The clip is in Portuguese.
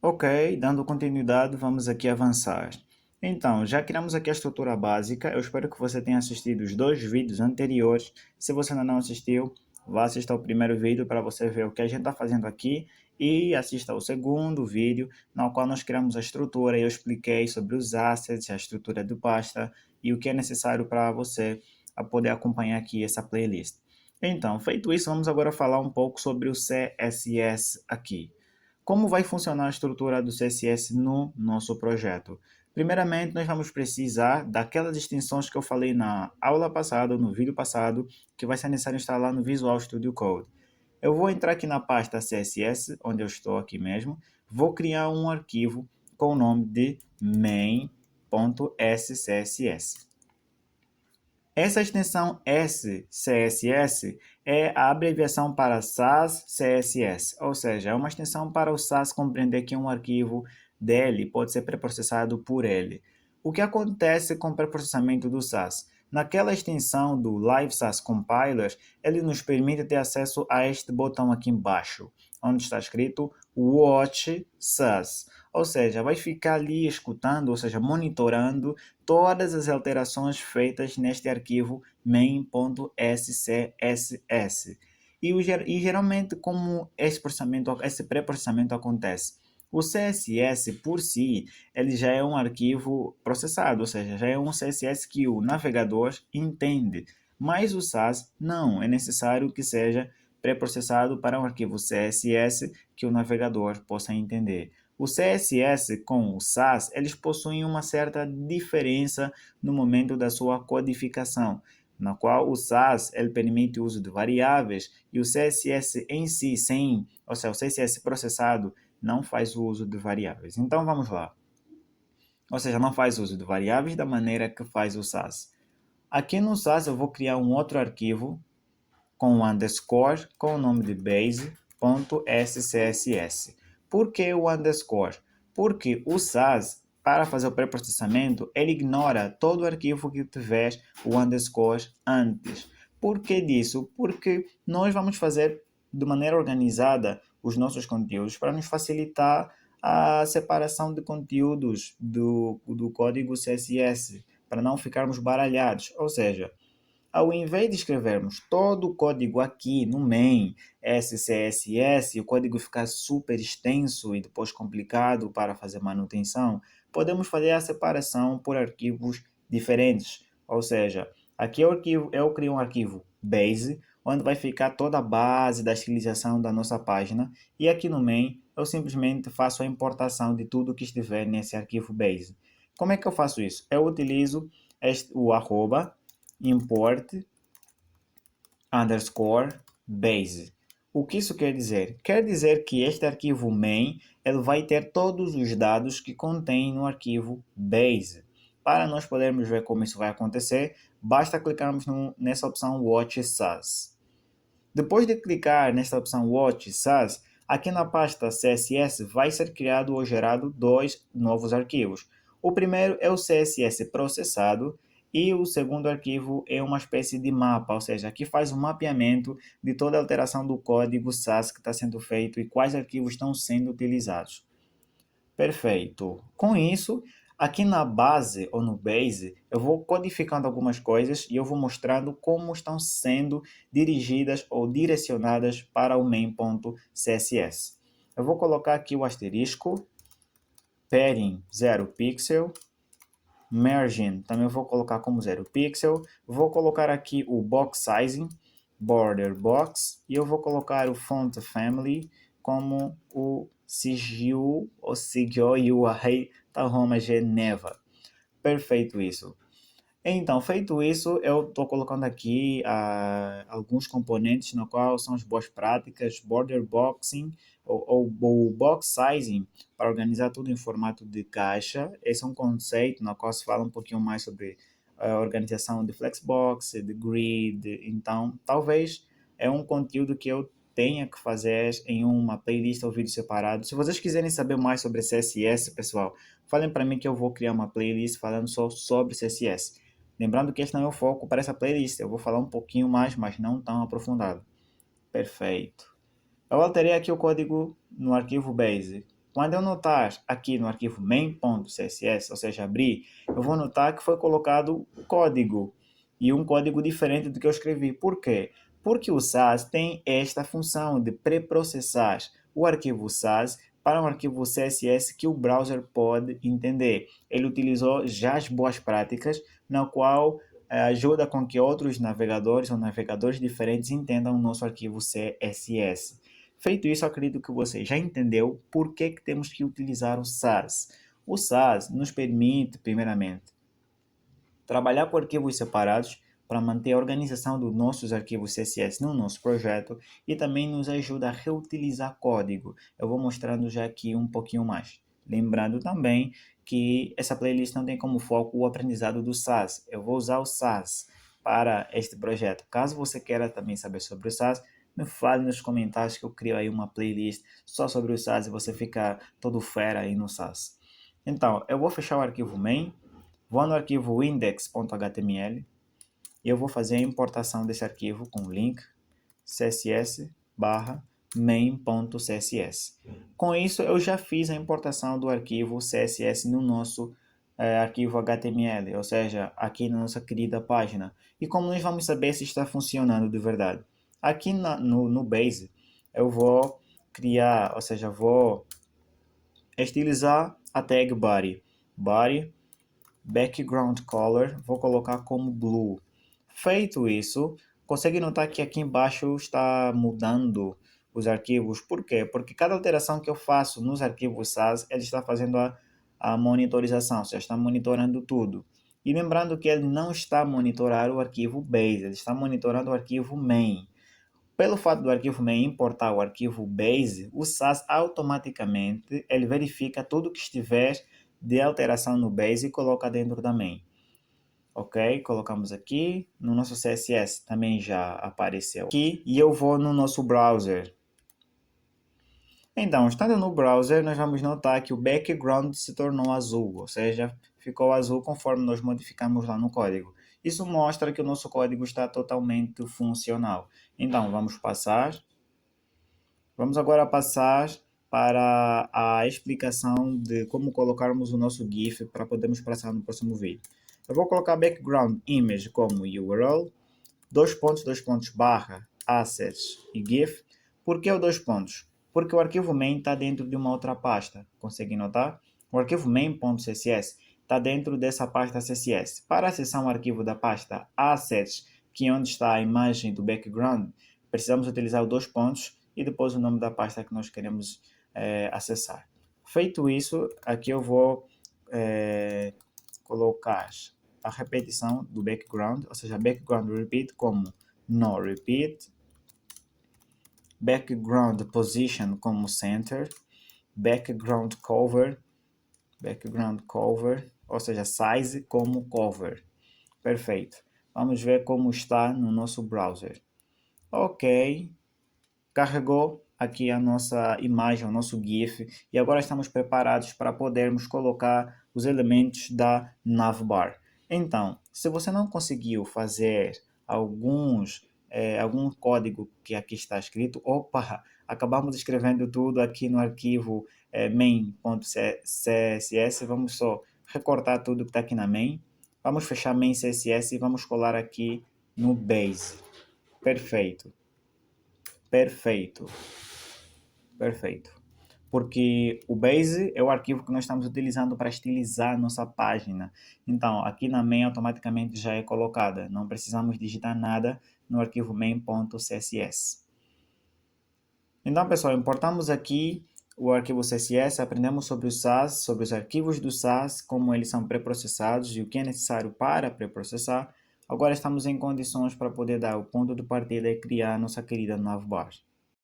Ok, dando continuidade, vamos aqui avançar. Então, já criamos aqui a estrutura básica. Eu espero que você tenha assistido os dois vídeos anteriores. Se você ainda não assistiu, vá assistir ao primeiro vídeo para você ver o que a gente está fazendo aqui e assista ao segundo vídeo, no qual nós criamos a estrutura e eu expliquei sobre os assets, a estrutura de pasta e o que é necessário para você a poder acompanhar aqui essa playlist. Então, feito isso, vamos agora falar um pouco sobre o CSS aqui. Como vai funcionar a estrutura do CSS no nosso projeto? Primeiramente, nós vamos precisar daquelas extensões que eu falei na aula passada, no vídeo passado, que vai ser necessário instalar no Visual Studio Code. Eu vou entrar aqui na pasta CSS, onde eu estou aqui mesmo, vou criar um arquivo com o nome de main.scss. Essa extensão SCSS é a abreviação para SAS CSS, ou seja, é uma extensão para o SAS compreender que um arquivo dele pode ser preprocessado por ele. O que acontece com o preprocessamento do SAS? Naquela extensão do Live SAS Compiler, ele nos permite ter acesso a este botão aqui embaixo, onde está escrito Watch SAS. Ou seja, vai ficar ali escutando, ou seja, monitorando todas as alterações feitas neste arquivo main.scss. E geralmente como esse pré-processamento acontece? O CSS por si, ele já é um arquivo processado, ou seja, já é um CSS que o navegador entende, mas o SAS não, é necessário que seja pré-processado para um arquivo CSS que o navegador possa entender. O CSS com o SAS, eles possuem uma certa diferença no momento da sua codificação, na qual o SAS ele permite o uso de variáveis e o CSS em si, ou seja, o CSS processado não faz o uso de variáveis. Então vamos lá. Ou seja, não faz uso de variáveis da maneira que faz o SAS. Aqui no SAS eu vou criar um outro arquivo com um underscore com o nome de base.scss. Por que o underscore? Porque o SAS, para fazer o pré-processamento, ele ignora todo o arquivo que tiver o underscore antes. Por que disso? Porque nós vamos fazer de maneira organizada os nossos conteúdos para nos facilitar a separação de conteúdos do código CSS, para não ficarmos baralhados. Ou seja, ao invés de escrevermos todo o código aqui no main SCSS, o código ficar super extenso e depois complicado para fazer manutenção, podemos fazer a separação por arquivos diferentes. Ou seja, aqui eu crio um arquivo base, onde vai ficar toda a base da estilização da nossa página, e aqui no main eu simplesmente faço a importação de tudo que estiver nesse arquivo base. Como é que eu faço isso? Eu utilizo o arroba import underscore base. O que isso quer dizer? Quer dizer que este arquivo main ele vai ter todos os dados que contém no arquivo base. Para nós podermos ver como isso vai acontecer, basta clicarmos nessa opção Watch SAS. Depois de clicar nesta opção Watch SAS, aqui na pasta CSS vai ser criado ou gerado dois novos arquivos. O primeiro é o CSS processado e o segundo arquivo é uma espécie de mapa, ou seja, aqui faz um mapeamento de toda a alteração do código SAS que está sendo feito e quais arquivos estão sendo utilizados. Perfeito. Com isso, aqui na base ou no base, eu vou codificando algumas coisas e eu vou mostrando como estão sendo dirigidas ou direcionadas para o main.css. Eu vou colocar aqui o asterisco, padding 0 pixel, margin também eu vou colocar como 0 pixel, vou colocar aqui o box sizing, border box, e eu vou colocar o font family como o CGU ou CGU UI Tahoma Geneva. Perfeito isso. Então, feito isso, eu estou colocando aqui alguns componentes no qual são as boas práticas, border boxing ou box sizing, para organizar tudo em formato de caixa. Esse é um conceito no qual se fala um pouquinho mais sobre a organização de flexbox, de grid. Então, talvez é um conteúdo que eu tenha que fazer em uma playlist ou vídeo separado. Se vocês quiserem saber mais sobre CSS, pessoal, falem para mim que eu vou criar uma playlist falando só sobre CSS. Lembrando que este não é o foco para essa playlist, eu vou falar um pouquinho mais, mas não tão aprofundado. Perfeito. Eu alterei aqui o código no arquivo base. Quando eu notar aqui no arquivo main.css, ou seja, abrir, eu vou notar que foi colocado código, e um código diferente do que eu escrevi. Por quê? Porque o SAS tem esta função de pré-processar o arquivo SAS para um arquivo CSS que o browser pode entender. Ele utilizou já as boas práticas, na qual ajuda com que outros navegadores ou navegadores diferentes entendam o nosso arquivo CSS. Feito isso, acredito que você já entendeu por que temos que utilizar o SAS. O SAS nos permite, primeiramente, trabalhar com arquivos separados para manter a organização dos nossos arquivos CSS no nosso projeto e também nos ajuda a reutilizar código. Eu vou mostrando já aqui um pouquinho mais. Lembrando também que essa playlist não tem como foco o aprendizado do SAS. Eu vou usar o SAS para este projeto. Caso você queira também saber sobre o SAS, me fale nos comentários que eu crio aí uma playlist só sobre o SAS e você fica todo fera aí no SAS. Então, eu vou fechar o arquivo main, vou no arquivo index.html e eu vou fazer a importação desse arquivo com o link css barra main.css. Com isso, eu já fiz a importação do arquivo CSS no nosso arquivo HTML, ou seja, aqui na nossa querida página. E como nós vamos saber se está funcionando de verdade? Aqui no Base, eu vou criar, ou seja, vou estilizar a tag body. Body, background color, vou colocar como blue. Feito isso, consegue notar que aqui embaixo está mudando os arquivos. Por quê? Porque cada alteração que eu faço nos arquivos SAS, ele está fazendo a monitorização, ou seja, está monitorando tudo. E lembrando que ele não está monitorando o arquivo base, ele está monitorando o arquivo main. Pelo fato do arquivo main importar o arquivo base, o SAS automaticamente ele verifica tudo que estiver de alteração no base e coloca dentro da main. Ok, colocamos aqui, no nosso CSS também já apareceu aqui, e eu vou no nosso browser. Então, estando no browser, nós vamos notar que o background se tornou azul, ou seja, ficou azul conforme nós modificamos lá no código. Isso mostra que o nosso código está totalmente funcional. Então, vamos agora passar para a explicação de como colocarmos o nosso GIF para podermos passar no próximo vídeo. Eu vou colocar background image como URL, dois pontos, barra, assets e GIF. Por que o dois pontos? Porque o arquivo main está dentro de uma outra pasta. Consegue notar? O arquivo main.css está dentro dessa pasta CSS. Para acessar um arquivo da pasta assets, que é onde está a imagem do background, precisamos utilizar os dois pontos e depois o nome da pasta que nós queremos acessar. Feito isso, aqui eu vou colocar a repetição do background, ou seja, background repeat como no repeat, background position como center, background cover, ou seja, size como cover. Perfeito. Vamos ver como está no nosso browser. Ok, carregou aqui a nossa imagem, o nosso GIF, e agora estamos preparados para podermos colocar os elementos da navbar. Então, se você não conseguiu fazer algum código que aqui está escrito, acabamos escrevendo tudo aqui no arquivo main.css, vamos só recortar tudo que está aqui na main, vamos fechar main.css e vamos colar aqui no base. Perfeito. Perfeito. Porque o base é o arquivo que nós estamos utilizando para estilizar a nossa página. Então, aqui na main automaticamente já é colocada. Não precisamos digitar nada no arquivo main.css. Então, pessoal, importamos aqui o arquivo CSS, aprendemos sobre o SAS, sobre os arquivos do SAS, como eles são pré-processados e o que é necessário para pré-processar. Agora estamos em condições para poder dar o ponto de partida e criar a nossa querida navbar.